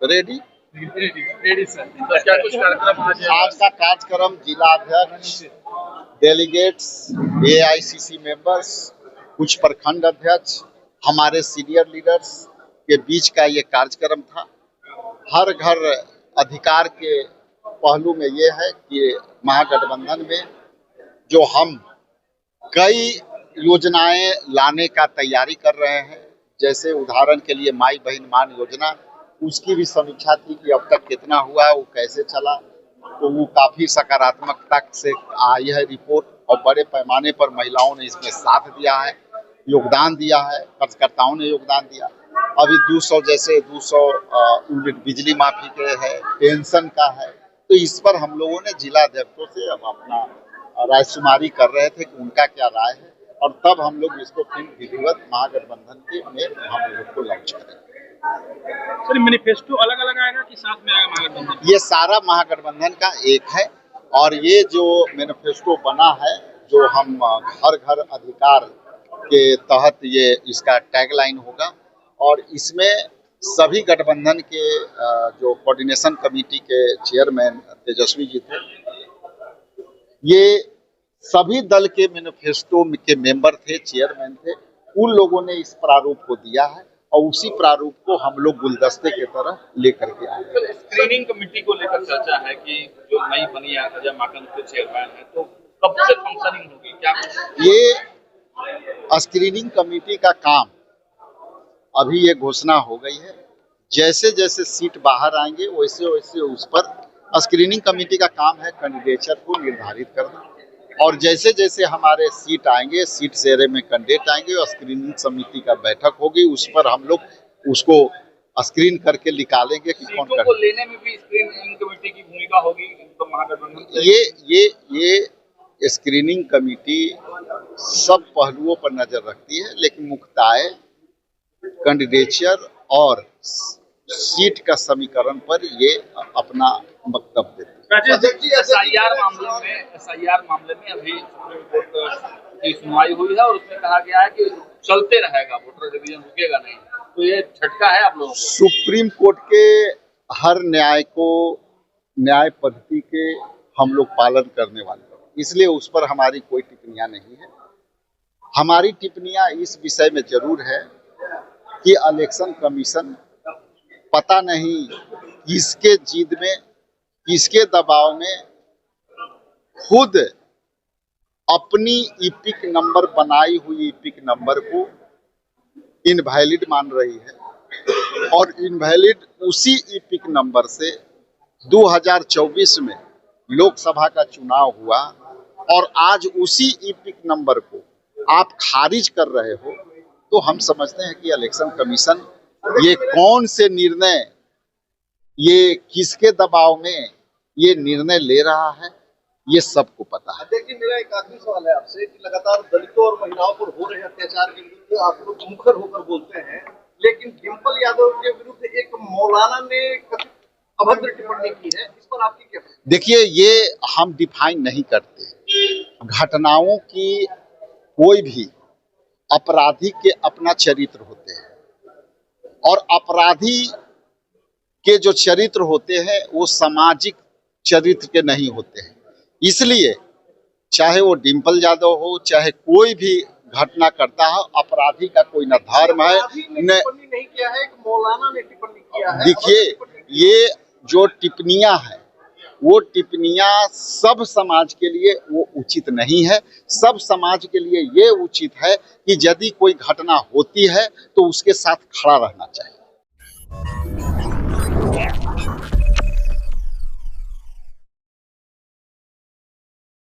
Ready ready sir. तो क्या कुछ कार्यक्रम आज का कार्यक्रम जिला अध्यक्ष, डेलीगेट्स, एआईसीसी मेंबर्स, कुछ प्रखंड अध्यक्ष, हमारे सीनियर लीडर्स के बीच का ये कार्यक्रम था। हर घर अधिकार के पहलू में ये है कि महागठबंधन में जो हम कई योजनाएं लाने का तैयारी कर रहे हैं, जैसे उदाहरण के लिए माई बहन मान योजना, उसकी भी समीक्षा थी कि अब तक कितना हुआ, वो कैसे चला, तो वो काफी सकारात्मकता से आई है रिपोर्ट और बड़े पैमाने पर महिलाओं ने इसमें साथ दिया है, योगदान दिया है, कार्यकर्ताओं ने योगदान दिया। अभी 200 जैसे 200 यूनिट बिजली माफी के है, पेंशन का है, तो इस पर हम लोगों ने जिला अध्यक्षों से अब अपना रायशुमारी कर रहे थे कि उनका क्या राय है, और तब हम लोग इसको फिर विधिवत महागठबंधन के में हम लोग को लॉन्च करेंगे। सर, मैनिफेस्टो अलग अलग आएगा कि साथ में आएगा महागठबंधन? ये सारा महागठबंधन का एक है, और ये जो मैनिफेस्टो बना है, जो हम हर घर अधिकार के तहत ये इसका टैगलाइन होगा, और इसमें सभी गठबंधन के जो कोऑर्डिनेशन कमेटी के चेयरमैन तेजस्वी जी थे, ये सभी दल के मैनिफेस्टो के मेंबर थे, चेयरमैन थे, उन लोगों ने इस प्रारूप को दिया है और उसी प्रारूप को हम लोग गुलदस्ते की तरह लेकर के आए। स्क्रीनिंग कमेटी को लेकर चर्चा है कि जो नई बनी है अजय माकन के चेयरमैन है, तो कब से फंक्शनिंग होगी क्या? ये स्क्रीनिंग कमेटी का काम अभी ये घोषणा हो गई है, जैसे जैसे सीट बाहर आएंगे वैसे वैसे उस पर स्क्रीनिंग कमेटी का काम है कैंडिडेचर को निर्धारित करना, और जैसे जैसे हमारे सीट आएंगे, सीट शेयरे में कैंडिडेट आएंगे और स्क्रीनिंग समिति का बैठक होगी, उस पर हम लोग उसको स्क्रीन करके निकालेंगे कि कौन को लेने में भी स्क्रीनिंग कमेटी की भूमिका होगी तो महागठबंधन। ये स्क्रीनिंग कमेटी सब पहलुओं पर नजर रखती है, लेकिन मुख्यतः कैंडिडेचर और सीट का समीकरण पर ये अपना वक्तव्य देते हैं। एसआईआर मामले में अभी सुप्रीम कोर्ट की सुनवाई हुई है और उसमें कहा गया है कि चलते रहेगा, वोटर डिवीजन रुकेगा नहीं, तो ये झटका है आप लोगों को? सुप्रीम कोर्ट के हर न्याय पद्धति के हम लोग पालन करने वाले हैं, इसलिए उस पर हमारी कोई टिप्पणियां नहीं है। हमारी टिप्पणियां इस विषय में जरूर है कि इलेक्शन कमीशन पता नहीं किसके जिद में, किसके दबाव में खुद अपनी ईपिक नंबर बनाई हुई ईपिक नंबर को इनवैलिड मान रही है, और इनवैलिड उसी ईपिक नंबर से 2024 में लोकसभा का चुनाव हुआ, और आज उसी ईपिक नंबर को आप खारिज कर रहे हो, तो हम समझते हैं कि इलेक्शन कमीशन ये कौन से निर्णय, ये किसके दबाव में ये निर्णय ले रहा है, ये सबको पता है। देखिए, मेरा एक आखिरी सवाल है आपसे कि लगातार दलितों और महिलाओं पर हो रहे अत्याचार के विरुद्ध आप लोग मुखर होकर बोलते हैं, लेकिन डिम्पल यादव के विरुद्ध एक मौलाना ने कथित अभद्र टिप्पणी की है, इस पर आपकी क्या? देखिए, ये हम डिफाइन नहीं करते। घटनाओं की कोई भी अपराधी के अपना चरित्र होते हैं, और अपराधी के जो चरित्र होते हैं वो सामाजिक चरित्र के नहीं होते हैं। इसलिए चाहे वो डिम्पल यादव हो, चाहे कोई भी घटना करता है, अपराधी का कोई न धर्म है न नहीं किया है, एक मौलाना ने टिप्पणी किया है। देखिए, ये जो टिप्पणियां हैं वो टिप्पणियां सब समाज के लिए वो उचित नहीं है। सब समाज के लिए ये उचित है कि यदि कोई घटना होती है तो उसके साथ खड़ा रहना चाहिए।